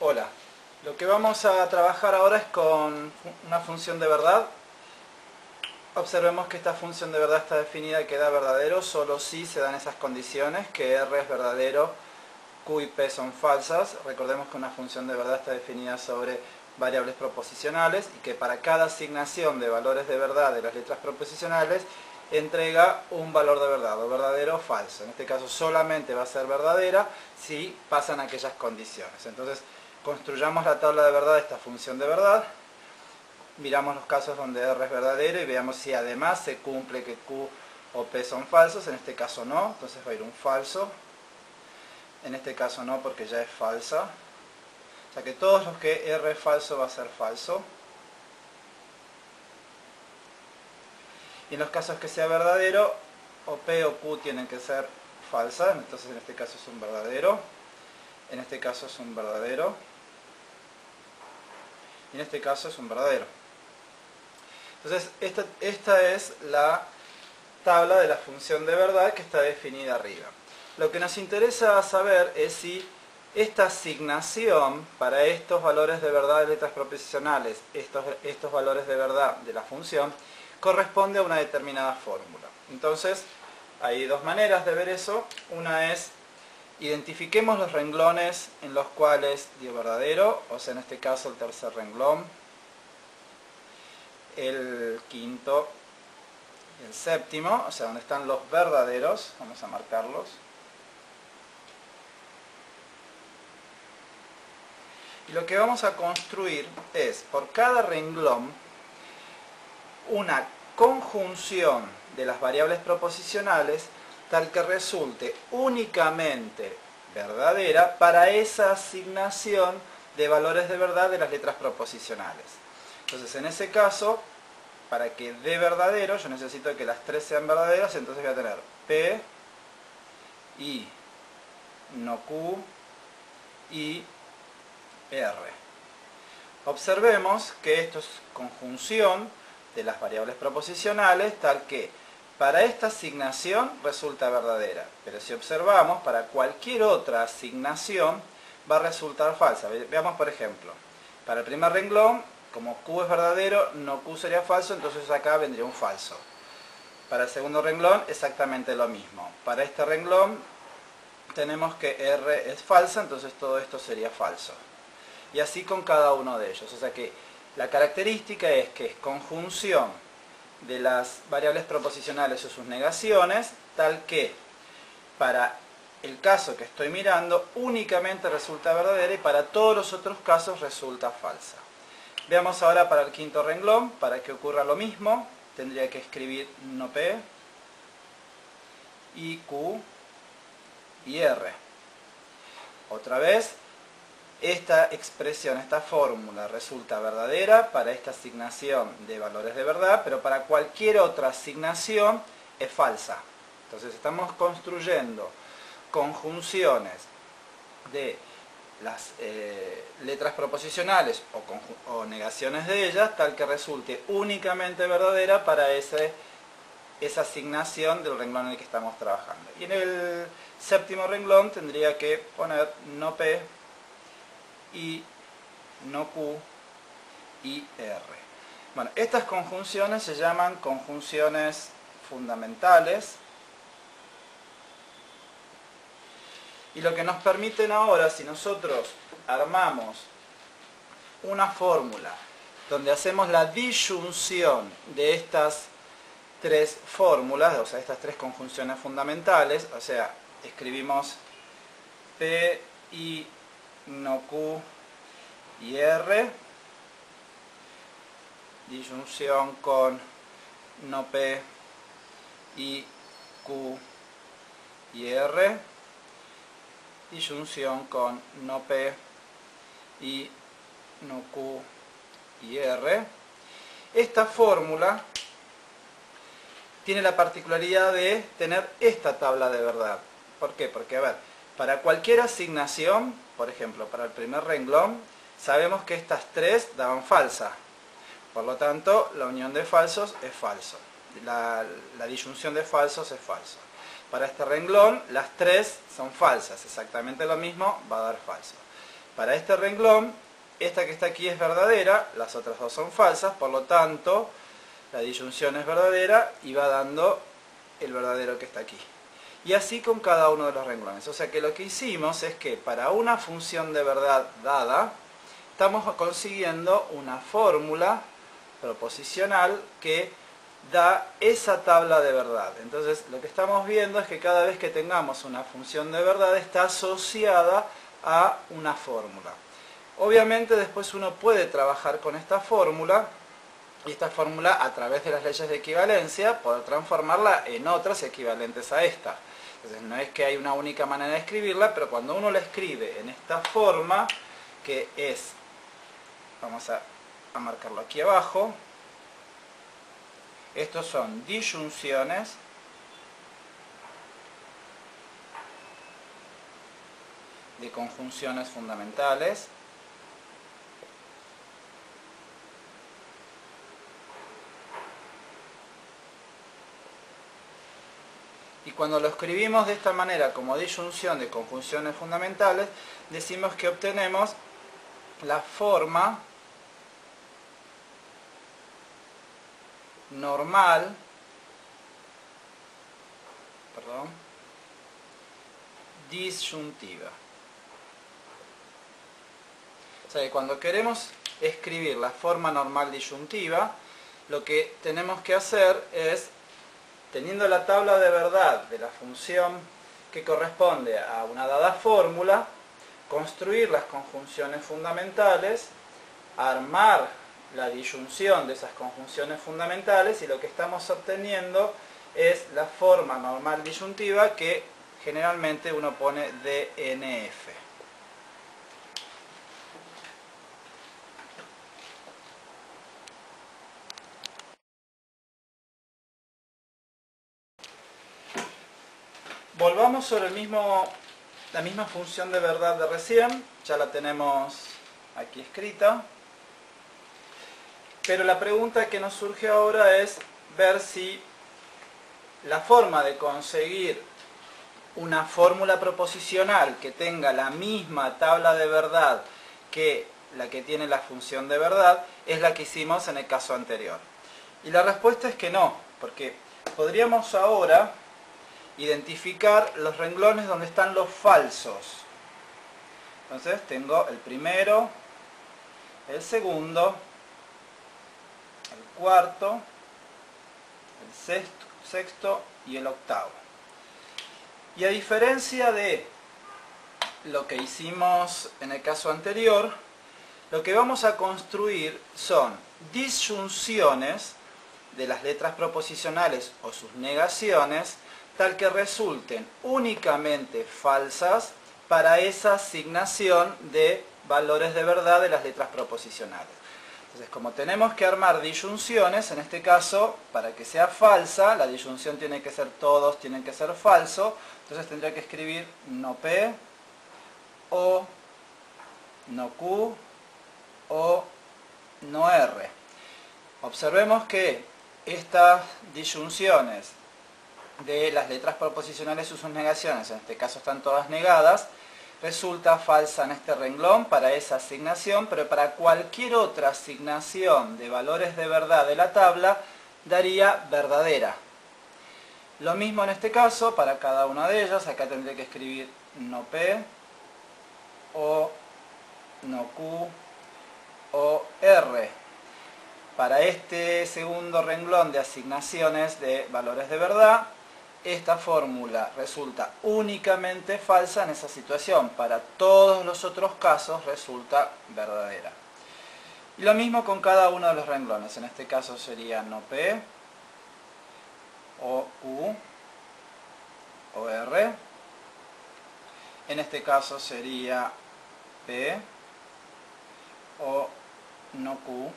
Hola, lo que vamos a trabajar ahora es con una función de verdad. Observemos que esta función de verdad está definida y que da verdadero solo si se dan esas condiciones, que R es verdadero, Q y P son falsas. Recordemos que una función de verdad está definida sobre variables proposicionales y que para cada asignación de valores de verdad de las letras proposicionales entrega un valor de verdad, o verdadero o falso. En este caso solamente va a ser verdadera si pasan aquellas condiciones. Entonces construyamos la tabla de verdad de esta función de verdad. Miramos los casos donde R es verdadero y veamos si además se cumple que Q o P son falsos. En este caso no, entonces va a ir un falso. En este caso no, porque ya es falsa. O sea que todos los que R es falso va a ser falso. Y en los casos que sea verdadero, o P o Q tienen que ser falsas. Entonces en este caso es un verdadero. En este caso es un verdadero. Y en este caso es un verdadero. Entonces esta es la tabla de la función de verdad que está definida arriba. Lo que nos interesa saber es si esta asignación para estos valores de verdad de letras proposicionales, estos valores de verdad de la función, corresponde a una determinada fórmula. Entonces, hay dos maneras de ver eso. Una es, identifiquemos los renglones en los cuales dio verdadero, o sea, en este caso el tercer renglón, el quinto y el séptimo, o sea, donde están los verdaderos, vamos a marcarlos. Y lo que vamos a construir es, por cada renglón, una conjunción de las variables proposicionales tal que resulte únicamente verdadera para esa asignación de valores de verdad de las letras proposicionales. Entonces, en ese caso, para que dé verdadero, yo necesito que las tres sean verdaderas, entonces voy a tener P, I, no Q y R. Observemos que esto es conjunción de las variables proposicionales, tal que para esta asignación resulta verdadera, pero si observamos, para cualquier otra asignación va a resultar falsa. Veamos, por ejemplo, para el primer renglón, como Q es verdadero, no Q sería falso, entonces acá vendría un falso. Para el segundo renglón, exactamente lo mismo. Para este renglón, tenemos que R es falsa, entonces todo esto sería falso. Y así con cada uno de ellos. O sea que la característica es que es conjunción de las variables proposicionales o sus negaciones, tal que para el caso que estoy mirando únicamente resulta verdadera y para todos los otros casos resulta falsa. Veamos ahora para el quinto renglón. Para que ocurra lo mismo, tendría que escribir no P, I, Q y R. Otra vez, esta expresión, esta fórmula resulta verdadera para esta asignación de valores de verdad, pero para cualquier otra asignación es falsa. Entonces estamos construyendo conjunciones de las letras proposicionales o negaciones de ellas, tal que resulte únicamente verdadera para esa asignación del renglón en el que estamos trabajando. Y en el séptimo renglón tendría que poner no P, I, no Q y R. Bueno, estas conjunciones se llaman conjunciones fundamentales y lo que nos permiten ahora, si nosotros armamos una fórmula donde hacemos la disyunción de estas tres fórmulas, o sea, estas tres conjunciones fundamentales, o sea, escribimos P, I, no Q y R, disyunción con no P, I, Q y R, disyunción con no P, I, no Q y R. Esta fórmula tiene la particularidad de tener esta tabla de verdad. ¿Por qué? Porque, a ver, para cualquier asignación, por ejemplo, para el primer renglón, sabemos que estas tres daban falsa. Por lo tanto, la unión de falsos es falso. La disyunción de falsos es falso. Para este renglón, las tres son falsas. Exactamente lo mismo va a dar falso. para este renglón, esta que está aquí es verdadera, las otras dos son falsas, por lo tanto, la disyunción es verdadera y va dando el verdadero que está aquí. Y así con cada uno de los renglones. O sea que lo que hicimos es que para una función de verdad dada, estamos consiguiendo una fórmula proposicional que da esa tabla de verdad. Entonces lo que estamos viendo es que cada vez que tengamos una función de verdad está asociada a una fórmula. Obviamente después uno puede trabajar con esta fórmula, y esta fórmula a través de las leyes de equivalencia poder transformarla en otras equivalentes a esta. Entonces no es que hay una única manera de escribirla, pero cuando uno la escribe en esta forma, que es, vamos a marcarlo aquí abajo, estos son disyunciones de conjunciones fundamentales. Y cuando lo escribimos de esta manera como disyunción de conjunciones fundamentales, decimos que obtenemos la forma normal, disyuntiva. O sea que cuando queremos escribir la forma normal disyuntiva, lo que tenemos que hacer es, teniendo la tabla de verdad de la función que corresponde a una dada fórmula, construir las conjunciones fundamentales, armar la disyunción de esas conjunciones fundamentales, y lo que estamos obteniendo es la forma normal disyuntiva que generalmente uno pone DNF. Volvamos sobre la misma función de verdad de recién, ya la tenemos aquí escrita, pero la pregunta que nos surge ahora es ver si la forma de conseguir una fórmula proposicional que tenga la misma tabla de verdad que la que tiene la función de verdad es la que hicimos en el caso anterior. Y la respuesta es que no, porque podríamos ahora identificar los renglones donde están los falsos. Entonces tengo el primero, el segundo, el cuarto, el sexto y el octavo. Y a diferencia de lo que hicimos en el caso anterior, lo que vamos a construir son disyunciones de las letras proposicionales o sus negaciones, tal que resulten únicamente falsas para esa asignación de valores de verdad de las letras proposicionales. Entonces, como tenemos que armar disyunciones, en este caso, para que sea falsa, la disyunción tiene que ser todos, tienen que ser falso, entonces tendría que escribir no P, o no Q, o no R. Observemos que estas disyunciones de las letras proposicionales y sus negaciones, en este caso están todas negadas, resulta falsa en este renglón para esa asignación, pero para cualquier otra asignación de valores de verdad de la tabla daría verdadera. Lo mismo en este caso para cada una de ellas, acá tendré que escribir no P, o no Q, o R. Para este segundo renglón de asignaciones de valores de verdad, esta fórmula resulta únicamente falsa en esa situación. Para todos los otros casos resulta verdadera. Y lo mismo con cada uno de los renglones. En este caso sería no P, o Q, o R. En este caso sería P, o no Q,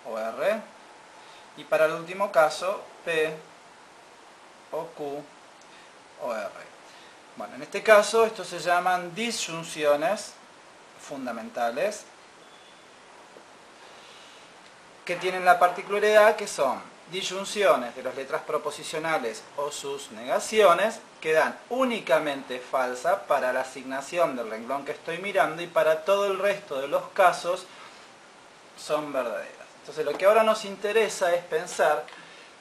o R. Y para el último caso, P, o Q, o R. Bueno, en este caso estos se llaman disyunciones fundamentales, que tienen la particularidad que son disyunciones de las letras proposicionales o sus negaciones quedan únicamente falsas para la asignación del renglón que estoy mirando y para todo el resto de los casos son verdaderas. Entonces lo que ahora nos interesa es pensar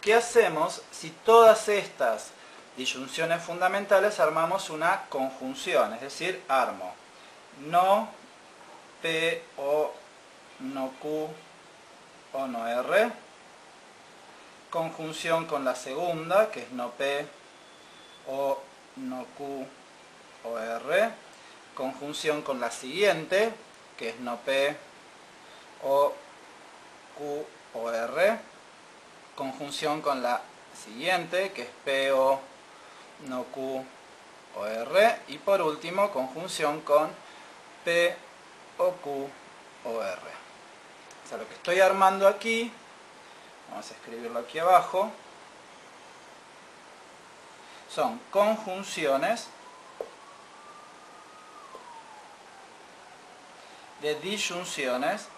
qué hacemos si todas estas disyunciones fundamentales armamos una conjunción, es decir, armo no P o no Q o no R, conjunción con la segunda, que es no P o no Q o R, conjunción con la siguiente, que es no P o Q o R, conjunción con la siguiente, que es P o no Q o R, y por último, conjunción con P o Q o R. O sea, lo que estoy armando aquí, vamos a escribirlo aquí abajo, son conjunciones de disyunciones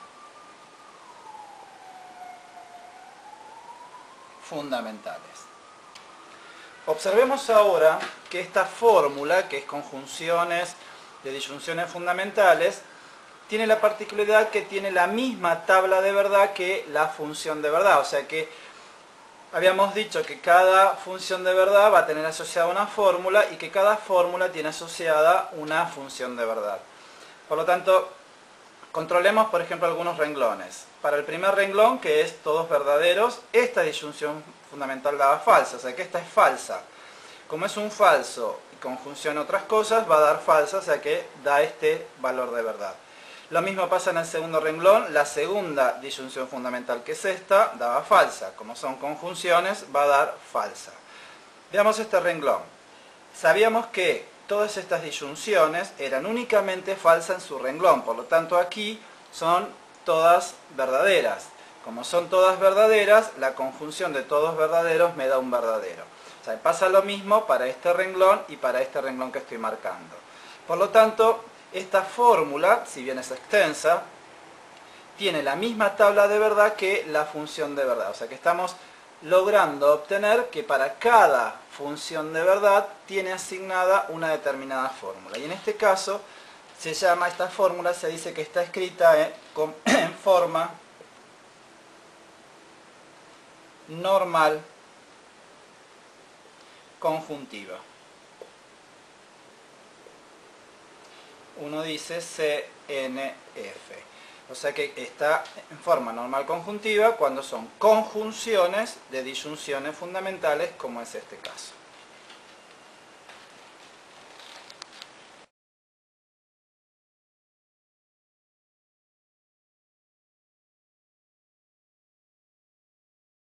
fundamentales. Observemos ahora que esta fórmula, que es conjunciones de disyunciones fundamentales, tiene la particularidad que tiene la misma tabla de verdad que la función de verdad. O sea que habíamos dicho que cada función de verdad va a tener asociada una fórmula y que cada fórmula tiene asociada una función de verdad. Por lo tanto, controlemos por ejemplo algunos renglones. Para el primer renglón, que es todos verdaderos, esta disyunción fundamental daba falsa, o sea que esta es falsa. Como es un falso y conjunción otras cosas, va a dar falsa, o sea que da este valor de verdad. Lo mismo pasa en el segundo renglón, la segunda disyunción fundamental, que es esta, daba falsa. Como son conjunciones, va a dar falsa. Veamos este renglón. Sabíamos que todas estas disyunciones eran únicamente falsas en su renglón, por lo tanto aquí son todas verdaderas. Como son todas verdaderas, la conjunción de todos verdaderos me da un verdadero. O sea, pasa lo mismo para este renglón y para este renglón que estoy marcando. Por lo tanto, esta fórmula, si bien es extensa, tiene la misma tabla de verdad que la función de verdad. O sea que estamos logrando obtener que para cada función de verdad tiene asignada una determinada fórmula. Y en este caso, se llama esta fórmula, se dice que está escrita en forma normal conjuntiva. Uno dice CNF. O sea que está en forma normal conjuntiva cuando son conjunciones de disyunciones fundamentales, como es este caso.